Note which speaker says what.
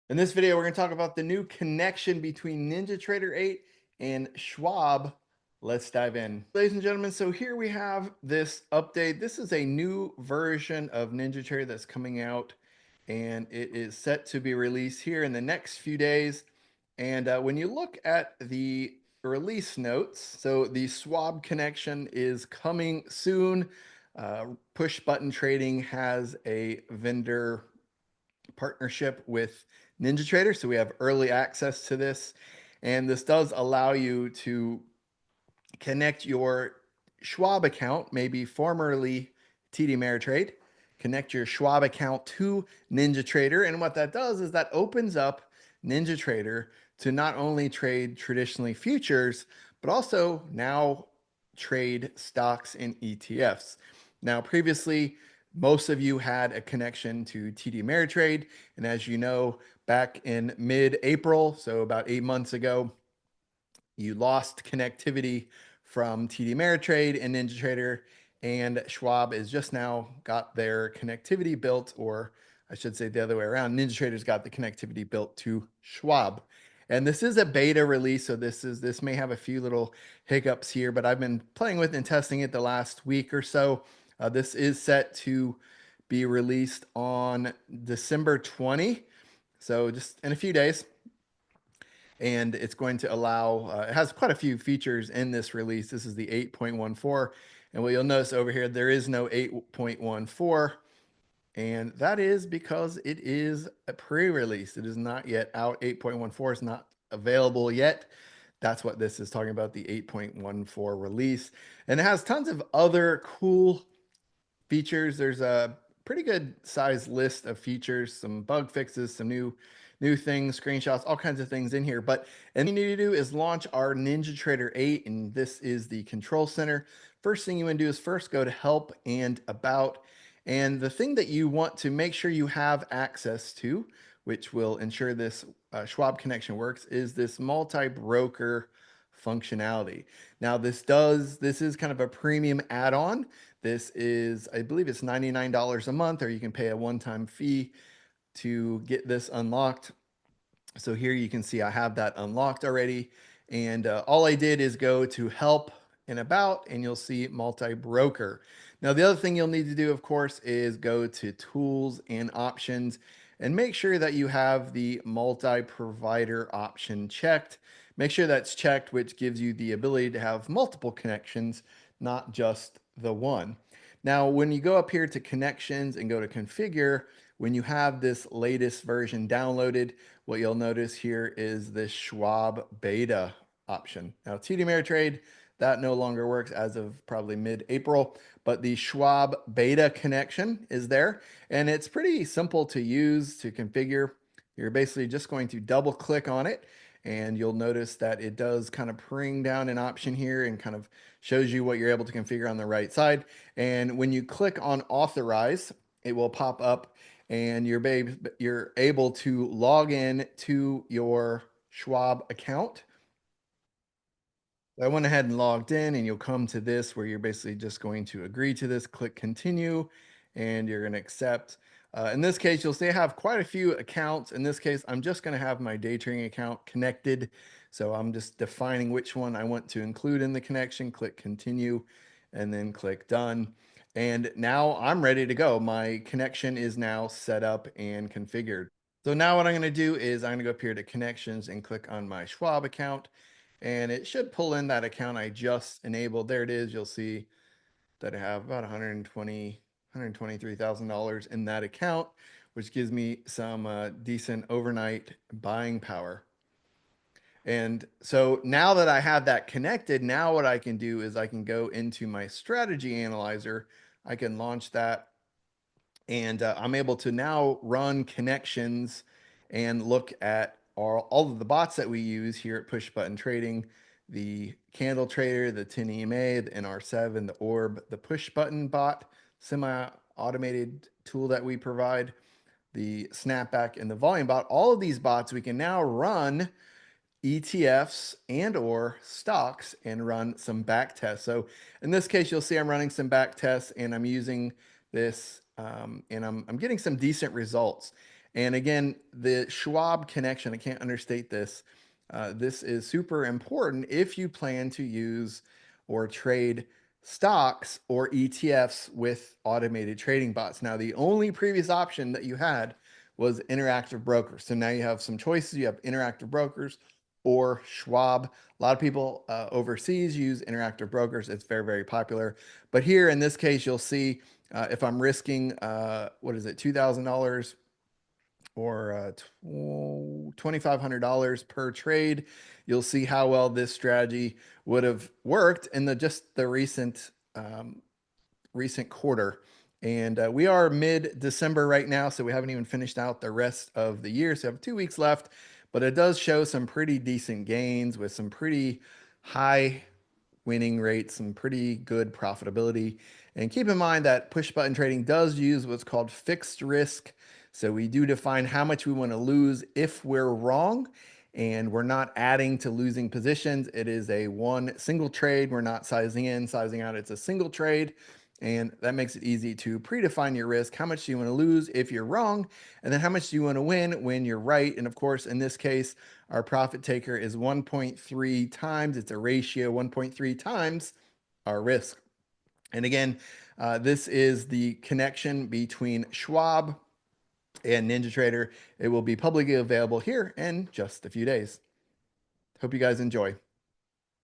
Speaker 1: In this video, we're going to talk about the new connection between NinjaTrader 8 and Schwab. Let's dive in. Ladies and gentlemen, so here we have this update. This is a new version of NinjaTrader that's coming out, and it is set to be released here in the next few days. And when you look at the release notes, so the Schwab connection is coming soon. Push button trading has a vendor partnership with NinjaTrader, so we have early access to this. And this does allow you to connect your Schwab account, maybe formerly TD Ameritrade, connect your Schwab account to NinjaTrader. And what that does is that opens up NinjaTrader to not only trade traditionally futures, but also now trade stocks and ETFs. Now, previously, most of you had a connection to TD Ameritrade. And as you know, back in mid-April, so about 8 months ago, you lost connectivity from TD Ameritrade and NinjaTrader, and Schwab is just now got their connectivity built, or I should say the other way around. NinjaTrader's got the connectivity built to Schwab. And this is a beta release, so this may have a few little hiccups here, but I've been playing with and testing it the last week or so. This is set to be released on December 20, so just in a few days. And it's going to allow, it has quite a few features in this release. This is the 8.14. And what you'll notice over here, there is no 8.14. And that is because it is a pre-release. It is not yet out. 8.14 is not available yet. That's what this is talking about, the 8.14 release. And it has tons of other cool features. There's a pretty good size list of features, some bug fixes, some new things, screenshots, all kinds of things in here. But and you need to do is launch our NinjaTrader 8, and this is the control center. First thing you want to do is first go to help and about. And the thing that you want to make sure you have access to, which will ensure this Schwab connection works, is this multi-broker functionality. Now this is kind of a premium add-on. This is, I believe it's $99 a month, or you can pay a one-time fee to get this unlocked. So here you can see I have that unlocked already. And all I did is go to help and about, and you'll see multi-broker. Now, the other thing you'll need to do, of course, is go to tools and options and make sure that you have the multi-provider option checked. Make sure that's checked, which gives you the ability to have multiple connections, not just the one. Now, when you go up here to connections and go to configure, when you have this latest version downloaded, what you'll notice here is this Schwab beta option. Now, TD Ameritrade, that no longer works as of probably mid-April, but the Schwab beta connection is there, and it's pretty simple to use, to configure. You're basically just going to double click on it, and you'll notice that it does kind of bring down an option here and kind of shows you what you're able to configure on the right side. And when you click on authorize, it will pop up and you're able to log in to your Schwab account. I went ahead and logged in, and you'll come to this where you're basically just going to agree to this, click continue, and you're going to accept. In this case, you'll see I have quite a few accounts. In this case, I'm just going to have my day trading account connected. So I'm just defining which one I want to include in the connection, click continue, and then click done. And now I'm ready to go. My connection is now set up and configured. So now what I'm going to do is I'm going to go up here to connections and click on my Schwab account, and it should pull in that account I just enabled. There it is. You'll see that I have about $123,000 in that account, which gives me some decent overnight buying power. And so now that I have that connected, now what I can do is I can go into my strategy analyzer. I can launch that, and I'm able to now run connections and look at all of the bots that we use here at Push Button Trading, the Candle Trader, the 10 EMA, the NR7, the Orb, the Push Button bot, semi-automated tool that we provide, the Snapback, and the Volume bot. All of these bots, we can now run ETFs and or stocks and run some back tests. So in this case, you'll see I'm running some back tests, and I'm using this and I'm getting some decent results. And again, the Schwab connection, I can't understate this. This is super important if you plan to use or trade stocks or ETFs with automated trading bots. Now, the only previous option that you had was interactive brokers. So now you have some choices. You have interactive brokers or Schwab. A lot of people overseas use interactive brokers. It's very, very popular. But here in this case, you'll see if I'm risking, what is it, $2,000 or $2,500 per trade, you'll see how well this strategy would have worked in just the recent quarter. And we are mid-December right now, so we haven't even finished out the rest of the year. So we have 2 weeks left, but it does show some pretty decent gains with some pretty high winning rates, some pretty good profitability. And keep in mind that push button trading does use what's called fixed risk. So we do define how much we want to lose if we're wrong, and we're not adding to losing positions. It is a one single trade. We're not sizing in, sizing out. It's a single trade. And that makes it easy to predefine your risk. How much do you want to lose if you're wrong? And then how much do you want to win when you're right? And of course, in this case, our profit taker is 1.3 times. It's a ratio 1.3 times our risk. And again, this is the connection between Schwab and NinjaTrader. It will be publicly available here in just a few days. Hope you guys enjoy.